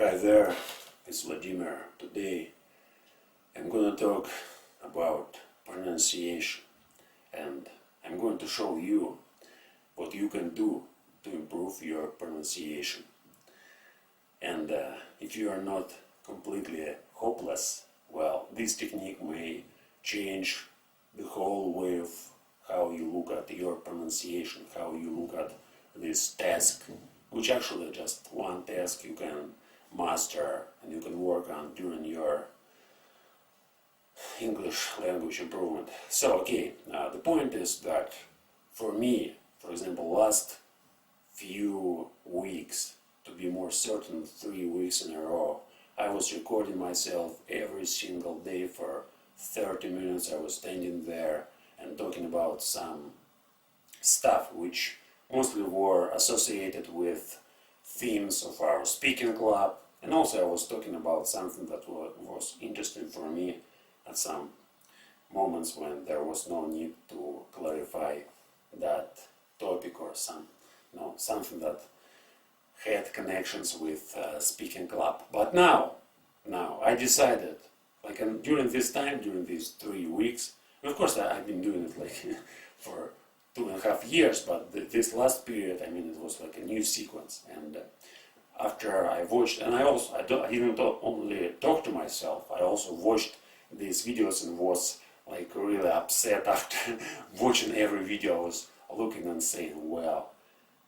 Hi there, it's Vladimir. Today I'm going to talk about pronunciation, and I'm going to show you what you can do to improve your pronunciation. And if you are not completely hopeless, well, this technique may change the whole way of how you look at your pronunciation, how you look at this task, which actually just one task you can master and you can work on during your English language improvement. So, okay, the point is that for me, for example, last few weeks, to be more certain, 3 weeks in a row, I was recording myself every single day for 30 minutes. I was standing there and talking about some stuff which mostly were associated with themes of our speaking club, and also I was talking about something that was interesting for me at some moments when there was no need to clarify that topic or something that had connections with speaking club. But now I decided, during this time, during these 3 weeks, and of course I've been doing it for 2.5 years, but this last period, it was like a new sequence. And after I watched, and I didn't only talk to myself, I also watched these videos and was really upset after watching every video. I was looking and saying, well,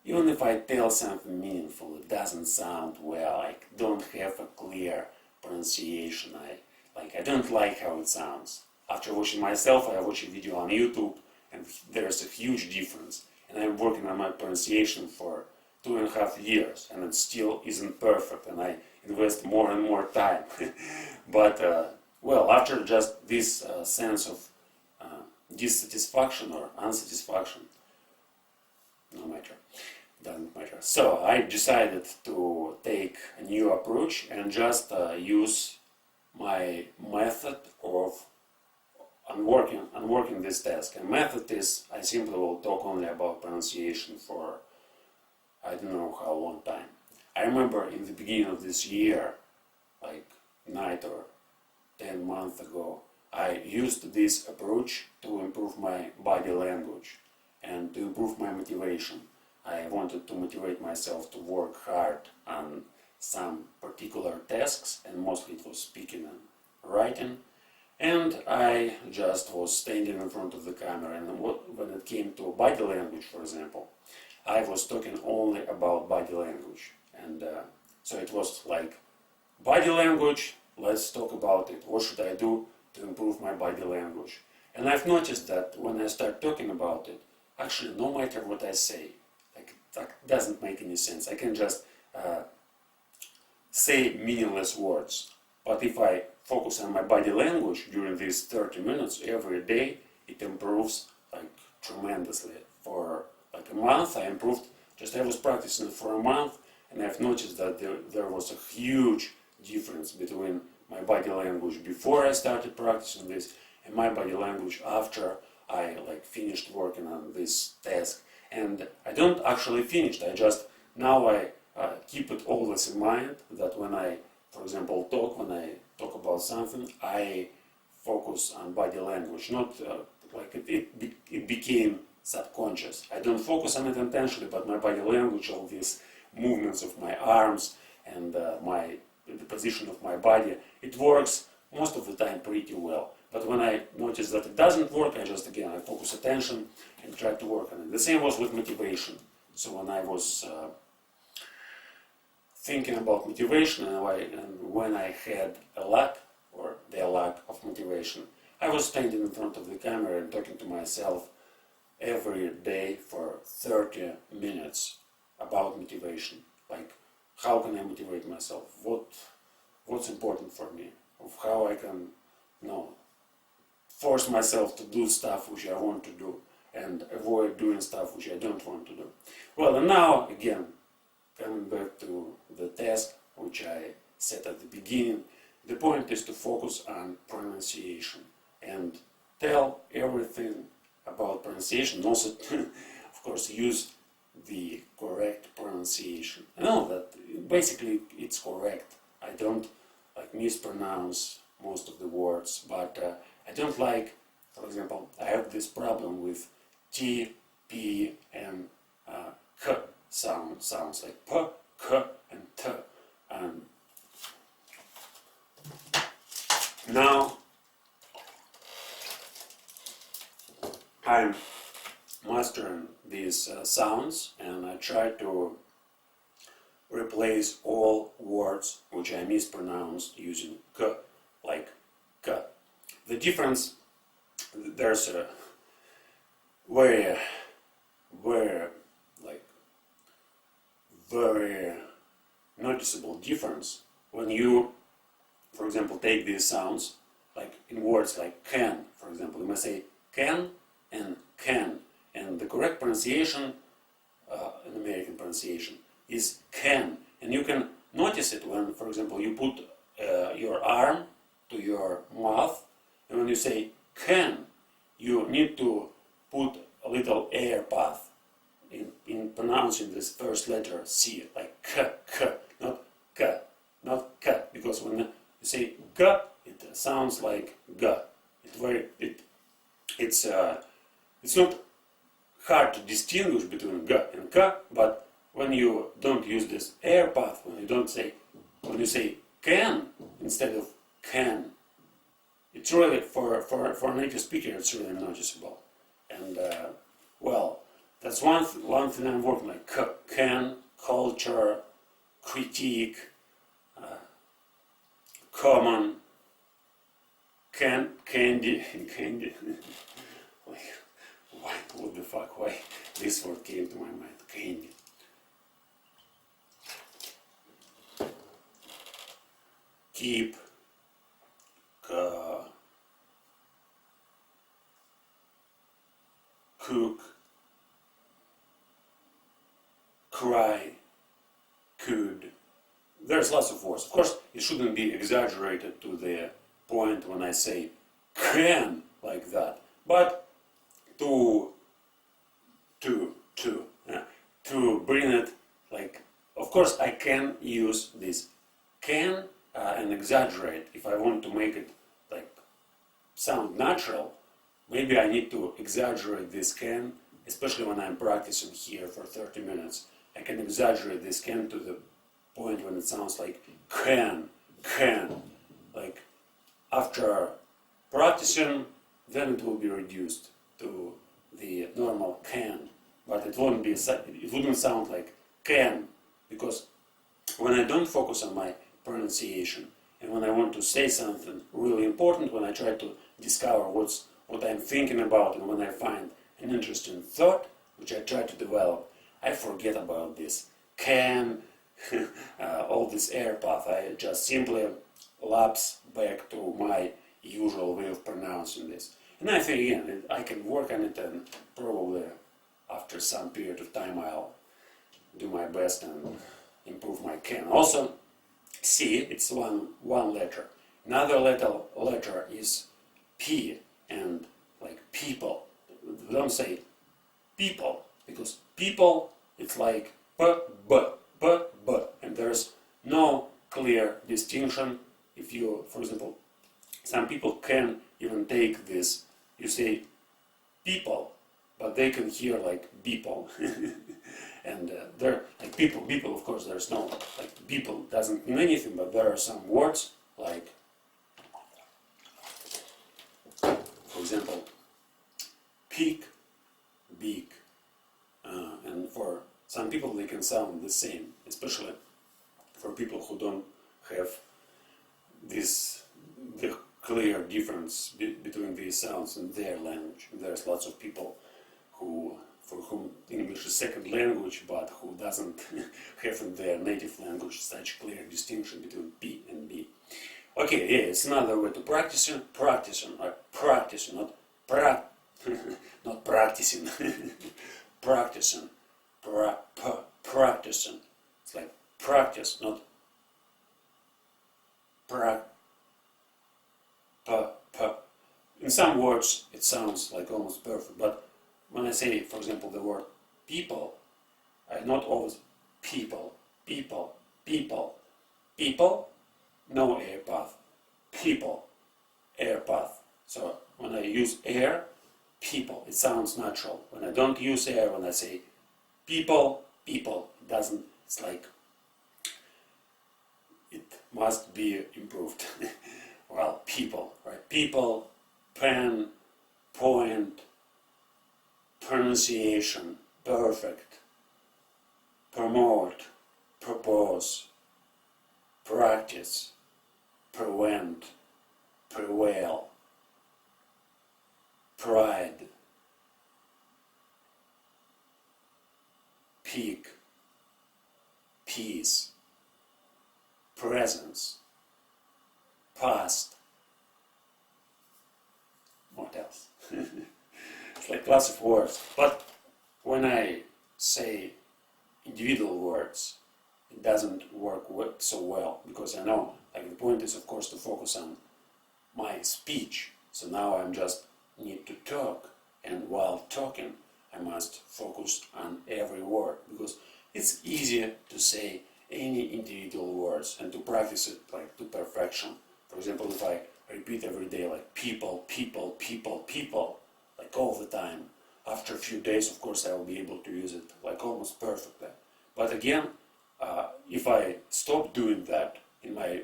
even if I tell something meaningful, it doesn't sound well. I don't have a clear pronunciation. I don't like how it sounds. After watching myself, I watched a video on YouTube, and there's a huge difference. And I'm working on my pronunciation for 2.5 years, and it still isn't perfect, and I invest more and more time. But, well, after just this sense of dissatisfaction or unsatisfaction, no matter, doesn't matter. So I decided to take a new approach and just use my method of unworking this task. And method is, I simply will talk only about pronunciation for I don't know how long time. I remember in the beginning of this year, 9 or 10 months ago, I used this approach to improve my body language and to improve my motivation. I wanted to motivate myself to work hard on some particular tasks, and mostly it was speaking and writing. And I just was standing in front of the camera, and when it came to body language, for example, I was talking only about body language. And so it was like, body language, let's talk about it. What should I do to improve my body language? And I've noticed that when I start talking about it, actually, no matter what I say, that doesn't make any sense. I can just say meaningless words. But if I focus on my body language during these 30 minutes every day, it improves tremendously. For a month I improved. I was practicing for a month, and I've noticed that there was a huge difference between my body language before I started practicing this and my body language after I finished working on this task. And I don't actually finish. Now I keep it always in mind that when I, for example, when I talk about something, I focus on body language. Not it became subconscious. I don't focus on it intentionally, but my body language, all these movements of my arms and the position of my body, it works most of the time pretty well. But when I notice that it doesn't work, I focus attention and try to work on it. The same was with motivation. So when I was thinking about motivation and when I had a lack or the lack of motivation, I was standing in front of the camera and talking to myself every day for 30 minutes about motivation. How can I motivate myself? What's important for me? Of how I can force myself to do stuff which I want to do and avoid doing stuff which I don't want to do. Well, and now again, coming back to the task which I said at the beginning, the point is to focus on pronunciation and tell everything about pronunciation, and also of course use the correct pronunciation. I know that basically it's correct, I don't like mispronounce most of the words, but I don't like, for example, I have this problem with T, P, and K sounds like P, K, and T. And now I'm mastering these sounds, and I try to replace all words which I mispronounced using K, like K. The difference, there's a very, very noticeable difference when you, for example, take these sounds, like in words like can, for example, you must say can and can, and the correct pronunciation, an American pronunciation, is can, and you can notice it when, for example, you put your arm to your mouth, and when you say can, you need to put a little air path in pronouncing this first letter C, like k, k, not k, not k, because when you say g, it sounds like g. It's not hard to distinguish between g and k, but when you don't use this air path, when you say can instead of can, it's really for a native speaker, it's really noticeable. And well, that's one thing I'm working like can, culture, critique, common, candy, candy. What the fuck? Why this word came to my mind? Candy. Keep. Cook. Cry. Could. There's lots of words. Of course, it shouldn't be exaggerated to the point when I say can like that, but to bring it like, of course, I can use this can and exaggerate if I want to make it like sound natural. Maybe I need to exaggerate this can, especially when I'm practicing here for 30 minutes. I can exaggerate this can to the point when it sounds like can. Like after practicing, then it will be reduced to the normal can, but it wouldn't sound like can, because when I don't focus on my pronunciation and when I want to say something really important, when I try to discover what I'm thinking about, and when I find an interesting thought which I try to develop, I forget about this can, all this air path. I just simply lapse back to my usual way of pronouncing this. And I think again, I can work on it, and probably after some period of time I'll do my best and improve my can. Also, C, it's one letter. Another letter is P, and like people. Don't say people, because people, it's like p, b, and there's no clear distinction. If you, for example, some people can even take this, you say people, but they can hear like people. And they're like people, of course, there's no, like people doesn't mean anything, but there are some words like, for example, peak, big, and for some people they can sound the same, especially for people who don't have the clear difference between these sounds in their language. There's lots of people for whom English is second language, but who doesn't have in their native language such clear distinction between P and B. Okay, yeah, it's another way to practicing, not practicing, practicing, practicing. It's like practice, not In some words, it sounds like almost perfect, but when I say, for example, the word people, I not always people, no air path. People, air path. So when I use air, people, it sounds natural. When I don't use air, when I say people, people, it doesn't, it's like, it must be improved. Well, people, right? People, pen, point, pronunciation, perfect, promote, propose, practice, prevent, prevail, pride, peak, peace, presence, past. What else? It's like lots of words. But when I say individual words, it doesn't work so well, because I know, like, the point is, of course, to focus on my speech. So now I'm just need to talk, and while talking, I must focus on every word, because it's easier to say any individual words and to practice it like to perfection. For example, if I repeat every day like people, people, people, people, like all the time, after a few days, of course, I will be able to use it like almost perfectly. But again, if I stop doing that in my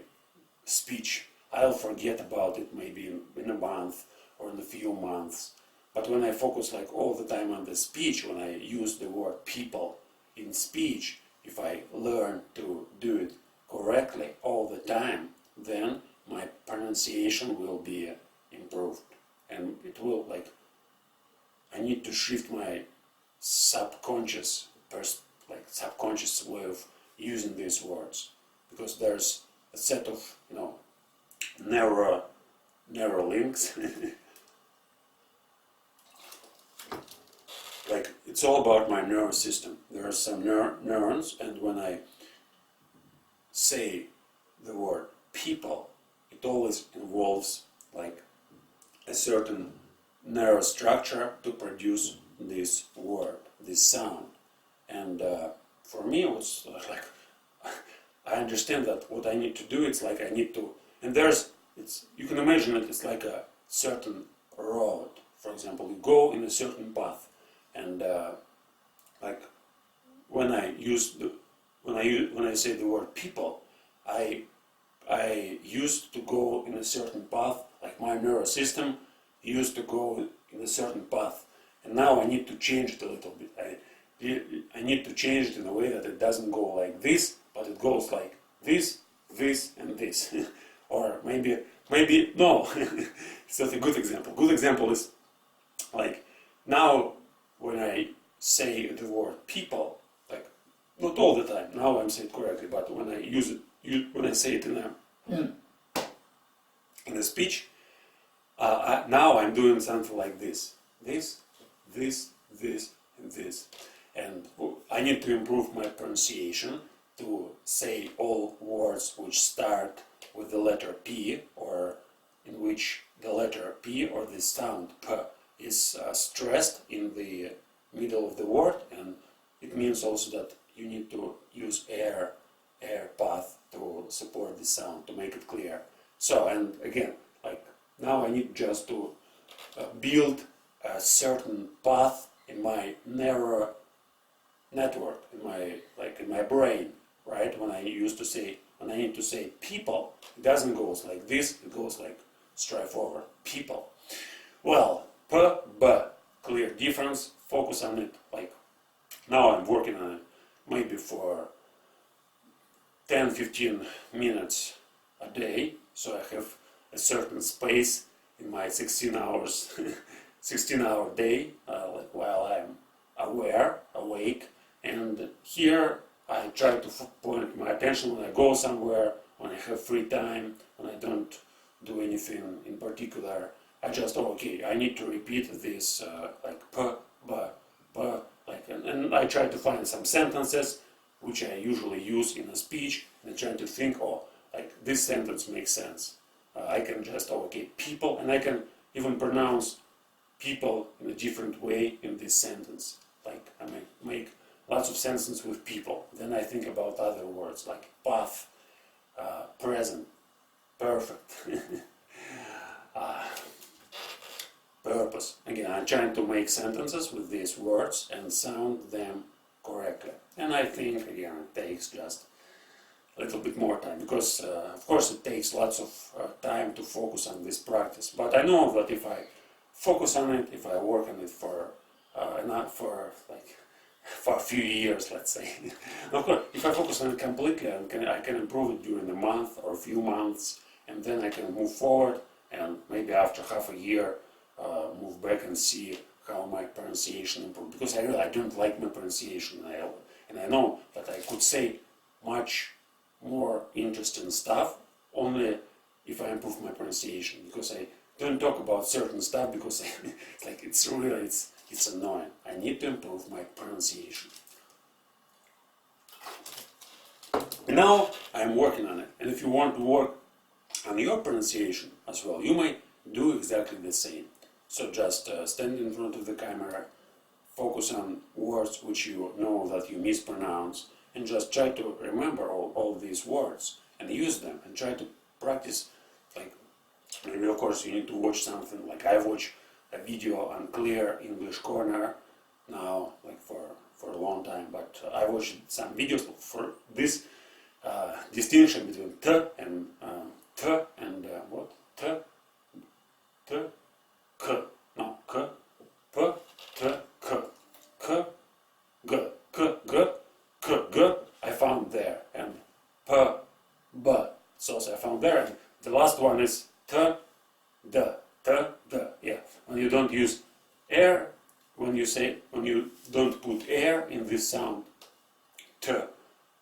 speech, I'll forget about it maybe in a month or in a few months. But when I focus like all the time on the speech, when I use the word people in speech, if I learn to do it correctly all the time, then my pronunciation will be improved. And it will, like, I need to shift my subconscious subconscious way of using these words, because there's a set of narrow links. Like, it's all about my nervous system. There are some neurons, and when I say the word people, it always involves like a certain nerve structure to produce this word, this sound. And for me, it was like, I understand that what I need to do, it's like I need to, and you can imagine it, it's like a certain road. For example, you go in a certain path, and like when I say the word people, I used to go in a certain path, like my nervous system used to go in a certain path, and now I need to change it a little bit. I need to change it in a way that it doesn't go like this, but it goes like this, this, and this. Or maybe no. It's not a good example. Good example is like now when I say the word people, like not all the time. Now I'm saying it correctly, but when I use it, when I say it in a speech, now I'm doing something like this, this, and this. And I need to improve my pronunciation to say all words which start with the letter P, or in which the letter P or the sound P is stressed in the middle of the word, and it means also that you need to use air path to support the sound, to make it clear. So, and again, like now I need just to build a certain path in my narrow network, in my brain, right? When I need to say people, it doesn't go like this, it goes like straightforward, people. Well, P, B, clear difference, focus on it. Like now I'm working on it maybe for 10-15 minutes a day, so I have a certain space in my 16 hours 16-hour day, like while I'm awake, and here I try to point my attention when I go somewhere, when I have free time, when I don't do anything in particular. I just, okay, I need to repeat this like P, B, B, like, and I try to find some sentences which I usually use in a speech, and I try to think, like this sentence makes sense. I can just, okay, people, and I can even pronounce people in a different way in this sentence. Like I make lots of sentences with people. Then I think about other words like path, present, perfect. Purpose. Again, I'm trying to make sentences with these words and sound them correctly. And I think, again, it takes just a little bit more time, because of course it takes lots of time to focus on this practice. But I know that if I focus on it, if I work on it for not for like for a few years, let's say, of course, if I focus on it completely, I can improve it during a month or a few months, and then I can move forward, and maybe after half a year, move back and see how my pronunciation improved. Because I don't like my pronunciation, and I know that I could say much more interesting stuff only if I improve my pronunciation. Because I don't talk about certain stuff because it's annoying. I need to improve my pronunciation. And now I'm working on it. And if you want to work on your pronunciation as well, you might do exactly the same. So just stand in front of the camera, focus on words which you know that you mispronounce, and just try to remember all these words and use them, and try to practice. Like, maybe of course you need to watch something, like I watch a video on Clear English Corner now, like for a long time, but I watched some videos for this distinction between t and what? T, k, no, k, p, t, k, k, g, k, g, k, g, I found there, and p, b, so I found there, and the last one is t, d, yeah. When you don't use air, when you don't put air in this sound, t,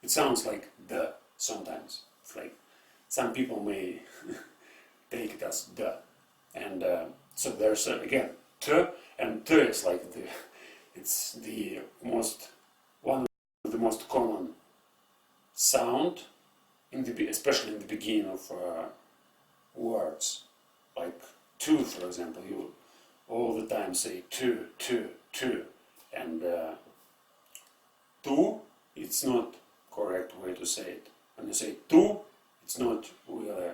it sounds like d sometimes. It's like, some people may take it as d, and so there's again t, and t is like it's the one of the most common sound especially in the beginning of words, like to, for example. You all the time say to, and to, it's not correct way to say it. When you say to, it's not really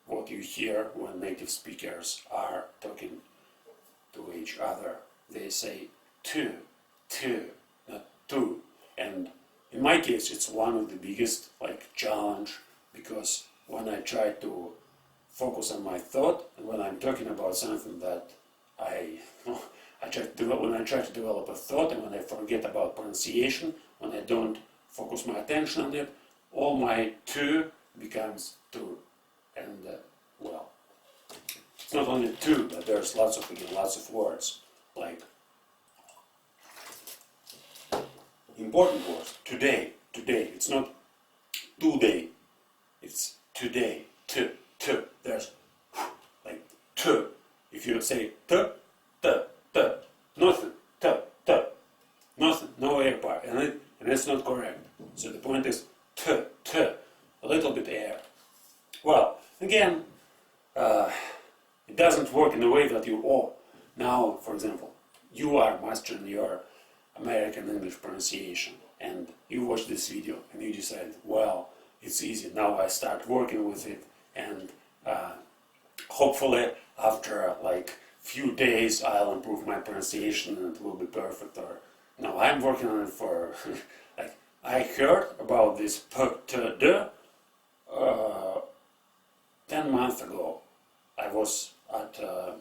what you hear when native speakers are talking to each other. They say to, not to. And in my case, it's one of the biggest challenge, because when I try to focus on my thought, and when I'm talking about something that when I try to develop a thought, and when I forget about pronunciation, when I don't focus my attention on it, all my to becomes to. And well, it's not only to, but there's lots of words, like important words. Today. It's not today. It's today. To. There's like to. If you say t, nothing. Nothing. No air part, and it's not correct. So the point is t. A little bit air. Well, again, it doesn't work in a way that now, for example, you are mastering your American English pronunciation, and you watch this video and you decide, well, it's easy, now I start working with it, and hopefully after few days I'll improve my pronunciation and it will be perfect. Or no, I'm working on it for I heard about this p, t, d 10 months ago. I was at a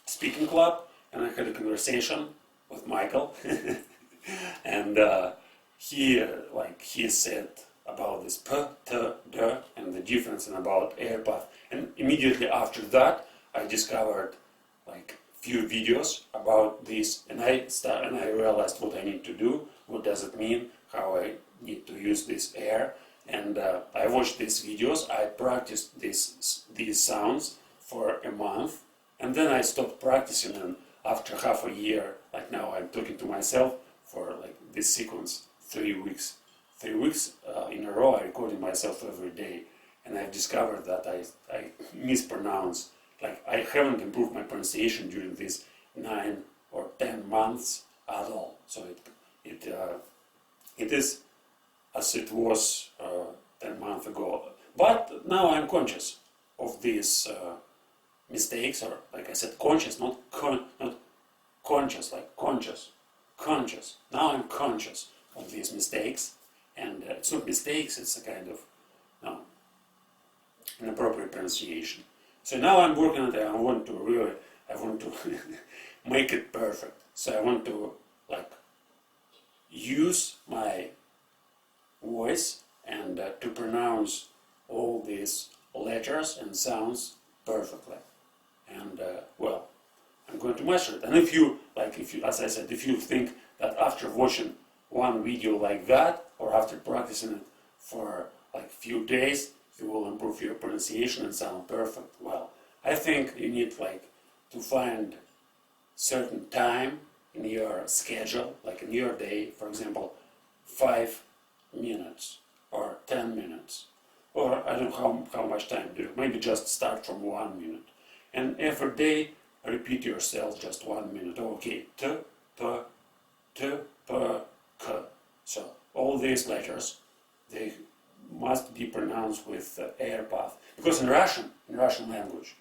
speaking club and I had a conversation with Michael and he said about this p, t, d and the difference and about air path, and immediately after that I discovered few videos about this, and I realized what I need to do, what does it mean, how I need to use this air, and I watched these videos. I practiced these sounds for a month, and then I stopped practicing, and after half a year, now I'm talking to myself for this sequence, 3 weeks. 3 weeks in a row I recorded myself every day, and I've discovered that I mispronounce. I haven't improved my pronunciation during these 9 or 10 months at all. So it is as it was 10 months ago. But now I'm conscious. of these mistakes, or like I said, conscious, not conscious, like conscious. Now I'm conscious of these mistakes, and it's not mistakes, it's a kind of no, inappropriate pronunciation. So now I'm working on it. I want to make it perfect. So I want to like use my voice and to pronounce all these letters and sounds perfectly. And well, I'm going to measure it. And if you, as I said, if you think that after watching one video like that, or after practicing it for like few days, you will improve your pronunciation and sound perfect. Well, I think you need like to find certain time in your schedule, like in your day, for example, 5 minutes or 10 minutes, or I don't know how much time do you, maybe just start from 1 minute. And every day repeat yourself just 1 minute. Okay, t, p, t, p, k. So all these letters, they must be pronounced with air path. Because in Russian language,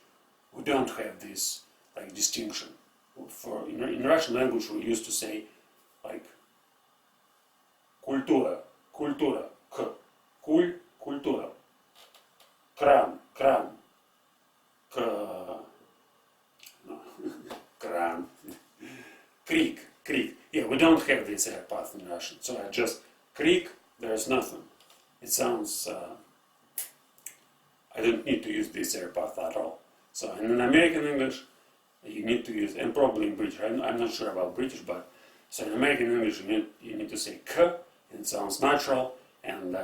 we don't have this like distinction. In Russian language, we used to say like культура, k, культура, кран, k, no, кран, крик. Yeah, we don't have this air path in Russian. So I just крик, there's nothing. It sounds, I don't need to use this air path at all. So in American English, you need to use, and probably in British, I'm not sure about British, but so in American English you need to say k, and it sounds natural, and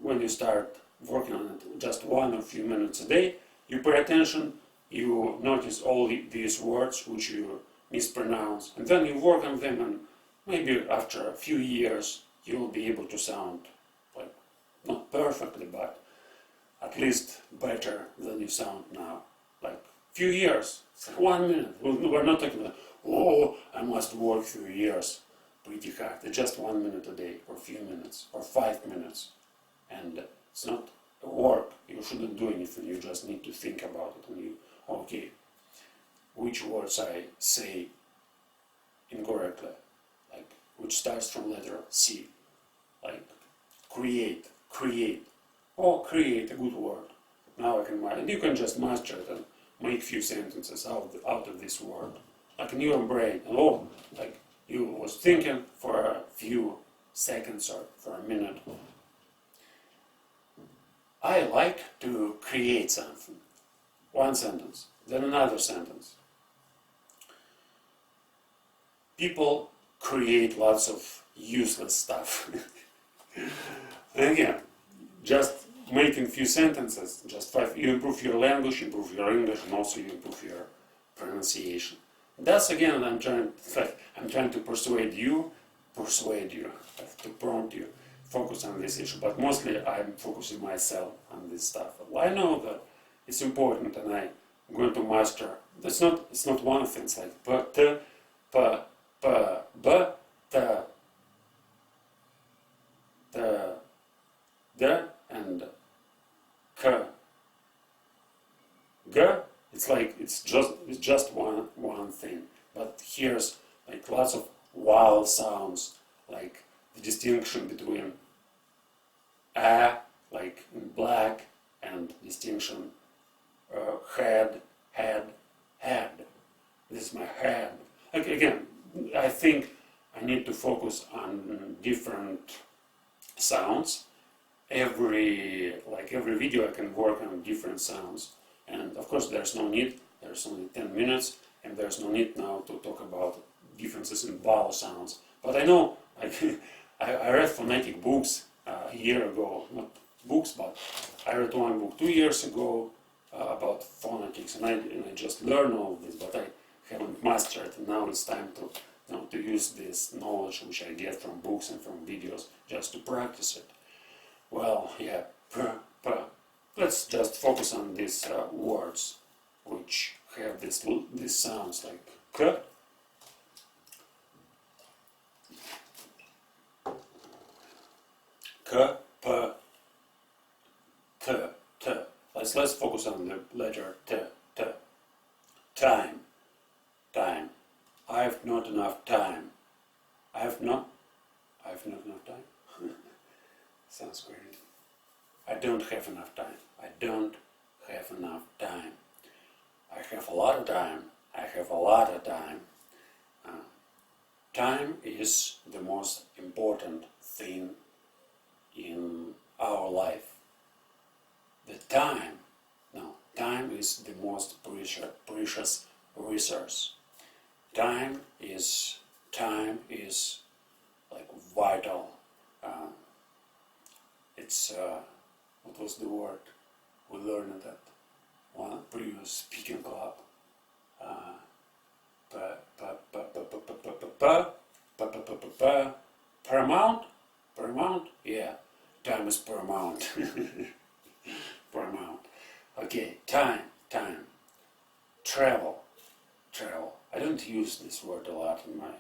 when you start working on it just 1 or few minutes a day, you pay attention, you notice all these words which you mispronounce, and then you work on them, and maybe after a few years you will be able to sound like not perfectly, but at least better than you sound now. Like few years, 1 minute. We're not talking about, oh, I must work few years pretty hard. It's just 1 minute a day, or few minutes, or 5 minutes. And it's not work. You shouldn't do anything. You just need to think about it. And you, okay, which words I say incorrectly, like which starts from letter C, like create. Oh, create, a good word. Now I can, and you can just master it and make few sentences out of this word, like in your brain. Oh, like you was thinking for a few seconds or for a minute. I like to create something. One sentence, then another sentence. People create lots of useless stuff. And again, just making few sentences, just 5, you improve your language, improve your English, and also you improve your pronunciation. That's again, I'm trying to persuade you, to prompt you, focus on this issue. But mostly I'm focusing myself on this stuff. Well, I know that it's important, and I'm going to master. It's not one thing. It's like p, t, p, b, t, d, and k, g. It's like it's just one thing. But here's like lots of vowel sounds, like the distinction between a, like in black, and distinction head. This is my head. Like, again, I think I need to focus on different sounds. Every video I can work on different sounds, and of course there's only 10 minutes, and there's no need now to talk about differences in vowel sounds. But I know, I read phonetic books a year ago, not books, but I read one book 2 years ago about phonetics, and I just learned all this, but I haven't mastered it, and now it's time to use this knowledge which I get from books and from videos just to practice it. Well, yeah, let's just focus on these words which have these sounds like k, p, t, t. let's focus on the letter T. T. Time. Time. I have not enough time. I have not enough time. Sounds great. I don't have enough time. I don't have enough time. I have a lot of time. I have a lot of time. Time is the most important thing in our life. The time, no, time is the most precious resource. Time is like vital. It's what was the word we learned at one previous speaking club? Paramount? Paramount? Yeah, time is paramount. Paramount. Okay, time. Travel. I don't use this word a lot in my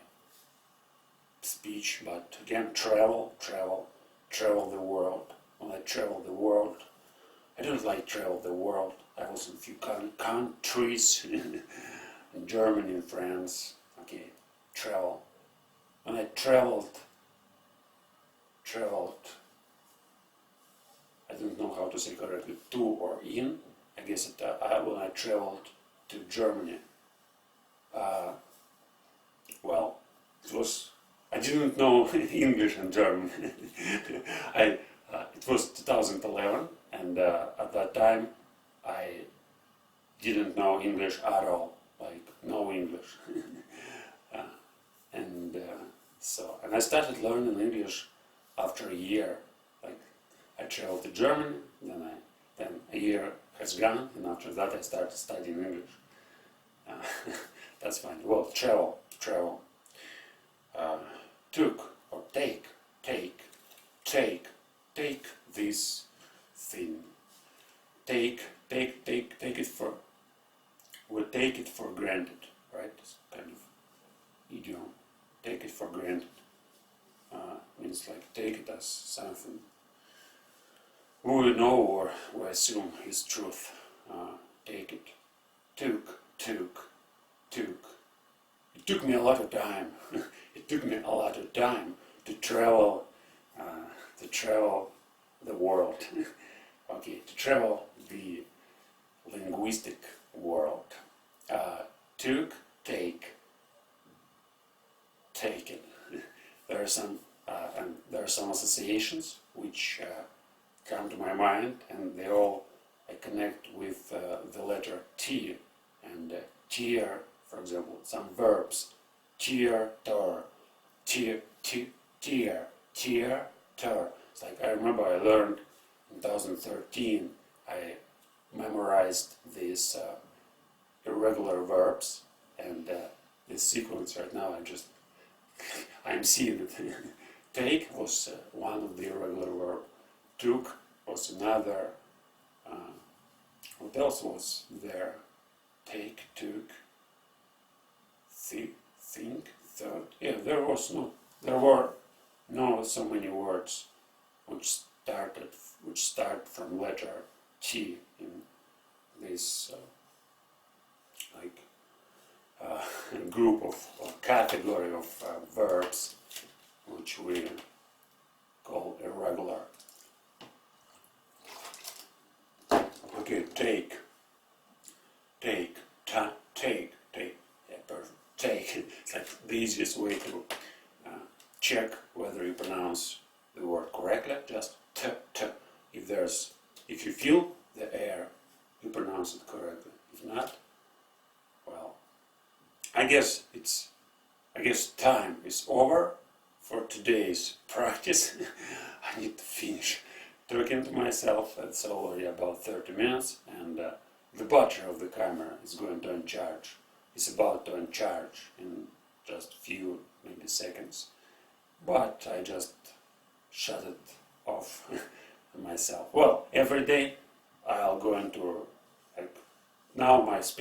speech, but again, travel the world. When I travel the world, I don't like travel the world. I was in a few countries, in Germany and France. Okay, travel. When I traveled, I don't know how to say correctly, to or in. I guess when I traveled to Germany, well, I didn't know English and German. It was 2011, and at that time I didn't know English at all, like no English. And I started learning English after a year. Like I traveled to Germany, then a year has gone, and after that I started studying English. That's fine. Well, travel. Took or take this thing. Take it for. We take it for granted, right? It's kind of idiom. Take it for granted. Means like take it as something we know or we assume is truth. Take it. Took. It took me a lot of time. It took me a lot of time to travel the world. Okay, to travel the linguistic world. Taken. There are some associations which come to my mind, and they all connect with the letter T. And tear, for example, some verbs. Tear, tar. Tear. It's like I remember I learned in 2013. I memorized these irregular verbs, and this sequence right now I'm seeing it. Take was one of the irregular verbs. Took was another. What else was there? Take, took, think, thought. Yeah, there were not so many words which start from letter T in this group or category of verbs which we call irregular. Okay, take. Yeah, perfect. Take. It's like the easiest way to check whether you pronounce the word correctly. Just t. If you feel the air, you pronounce it correctly. If not, well, I guess time is over for today's practice. I need to finish talking to myself. It's already about 30 minutes, and the battery of the camera is going to uncharge. It's about to uncharge in just a few, maybe seconds. But I just shut it off myself. Well, every day I'll go into now my speaking